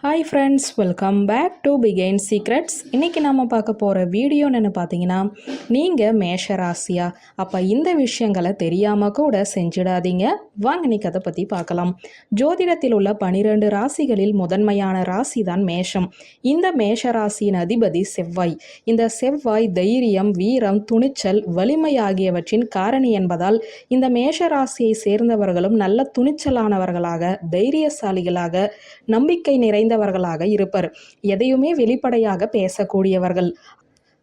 Hi friends, welcome back to begin secrets. இன்றைக்கி நம்ம பார்க்க போகிற வீடியோன்னு பார்த்தீங்கன்னா, நீங்கள் மேஷ ராசியா? அப்போ இந்த விஷயங்களை தெரியாமல் கூட செஞ்சிடாதீங்க. வாங்க இன்னைக்கு அதை பற்றி பார்க்கலாம். ஜோதிடத்தில் உள்ள 12 ராசிகளில் முதன்மையான ராசி தான் மேஷம். இந்த மேஷ ராசியின் அதிபதி செவ்வாய். இந்த செவ்வாய் தைரியம், வீரம், துணிச்சல், வலிமை ஆகியவற்றின் காரணி என்பதால் இந்த மேஷ ராசியை சேர்ந்தவர்களும் நல்ல துணிச்சலானவர்களாக, தைரியசாலிகளாக, நம்பிக்கை நிறைந்தவர்களாக இருப்பர். எதையுமே வெளிப்படையாக பேசக்கூடியவர்கள்.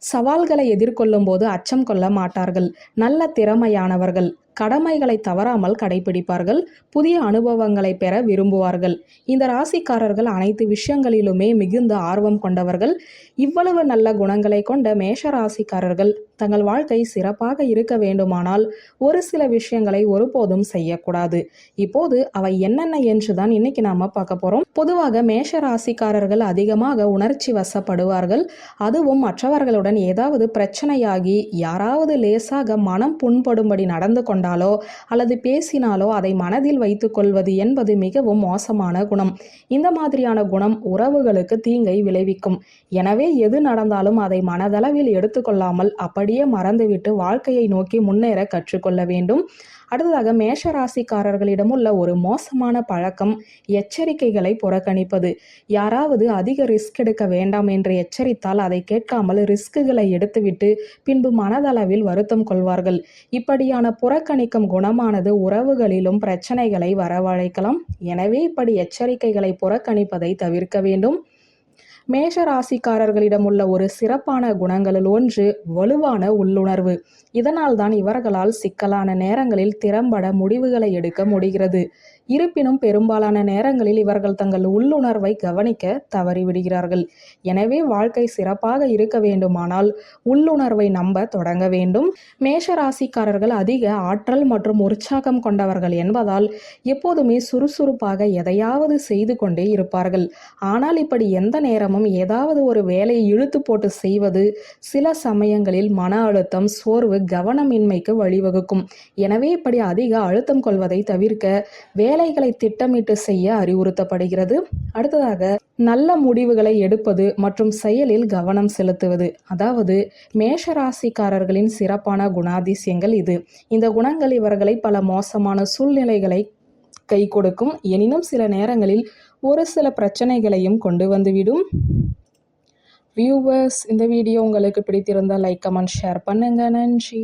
சவால்களை எதிர்கொள்ளும் போது அச்சம் கொள்ள மாட்டார்கள். நல்ல திறமையானவர்கள். கடமைகளை தவறாமல் கடைபிடிப்பார்கள். புதிய அனுபவங்களை பெற விரும்புவார்கள். இந்த ராசிக்காரர்கள் அனைத்து விஷயங்களிலுமே மிகுந்த ஆர்வம் கொண்டவர்கள். இவ்வளவு நல்ல குணங்களை கொண்ட மேஷ ராசிக்காரர்கள் தங்கள் வாழ்க்கை சிறப்பாக இருக்க வேண்டுமானால் ஒரு சில விஷயங்களை ஒருபோதும் செய்யக்கூடாது. இப்போது அவை என்னென்ன என்றுதான் இன்னைக்கு நாம பார்க்க போறோம். பொதுவாக மேஷ ராசிக்காரர்கள் அதிகமாக உணர்ச்சி வசப்படுவார்கள். அதுவும் மற்றவர்களுடன் ஏதாவது பிரச்சனையாகி யாராவது லேசாக மனம் புண்படும்படி நடந்து கொண்டாலோ அல்லது பேசினாலோ அதை மனதில் வைத்துக் கொள்வது என்பது மிகவும் மோசமான குணம். இந்த மாதிரியான குணம் உறவுகளுக்கு தீங்கை விளைவிக்கும். எனவே எது நடந்தாலும் அதை மனதளவில் எடுத்துக்கொள்ளாமல் அப்படியே மறந்துவிட்டு வாழ்க்கையை நோக்கி முன்னேற கற்றுக்கொள்ள வேண்டும். அடுத்ததாக மேஷ ராசிக்காரர்களிடம் உள்ள ஒரு மோசமான பழக்கம் எச்சரிக்கைகளை புறக்கணிப்பது. யாராவது அதிக ரிஸ்க் எடுக்க வேண்டாம் என்று எச்சரித்தால் அதை கேட்காமல் ரிஸ்குகளை எடுத்துவிட்டு பின்பு மனதளவில் வருத்தம் கொள்வார்கள். இப்படியான புறக்கணிக்கும் குணமானது உறவுகளிலும் பிரச்சனைகளை வரவழைக்கலாம். எனவே இப்படி எச்சரிக்கைகளை புறக்கணிப்பதை தவிர்க்க வேண்டும். மேஷ ராசிக்காரர்களிடம் உள்ள ஒரு சிறப்பான குணங்களில் ஒன்று வலுவான உள்ளுணர்வு. இதனால் தான் இவர்களால் சிக்கலான நேரங்களில் திறம்பட முடிவுகளை எடுக்க முடிகிறது. இருப்பினும் பெரும்பாலான நேரங்களில் இவர்கள் தங்கள் உள்ளுணர்வை கவனிக்க தவறிவிடுகிறார்கள். எனவே வாழ்க்கை சிறப்பாக இருக்க வேண்டுமானால் உள்ளுணர்வை நம்ப தொடங்க வேண்டும். மேஷ ராசிக்காரர்கள் அதிக ஆற்றல் மற்றும் உற்சாகம் கொண்டவர்கள் என்பதால் எப்போதுமே சுறுசுறுப்பாக எதையாவது செய்து கொண்டே இருப்பார்கள். ஆனால் இப்படி எந்த நேரமும் ஏதாவது ஒரு வேலையை இழுத்து போட்டு செய்வது சில சமயங்களில் மன அழுத்தம், சோர்வு, கவனமின்மைக்கு வழிவகுக்கும். எனவே இப்படி அதிக அழுத்தம் கொள்வதை தவிர்க்க வேலைகளை திட்டமிட்டு செய்ய அறிவுறுத்தப்படுகிறது. அடுத்ததாக நல்ல முடிவுகளை எடுப்பது மற்றும் செயலில் கவனம் செலுத்துவது. அதாவது மேஷ ராசிக்காரர்களின் சிறப்பான குணாதிசயங்கள் இது. இந்த குணங்கள் இவர்களை பல மோசமான சூழ்நிலைகளை கை கொடுக்கும். எனினும் சில நேரங்களில் ஒரு சில பிரச்சனைகளையும் கொண்டு வந்துவிடும். வியூவர்ஸ், இந்த வீடியோ உங்களுக்கு பிடித்திருந்தால் லைக், கமெண்ட், ஷேர் பண்ணுங்க. நன்றி.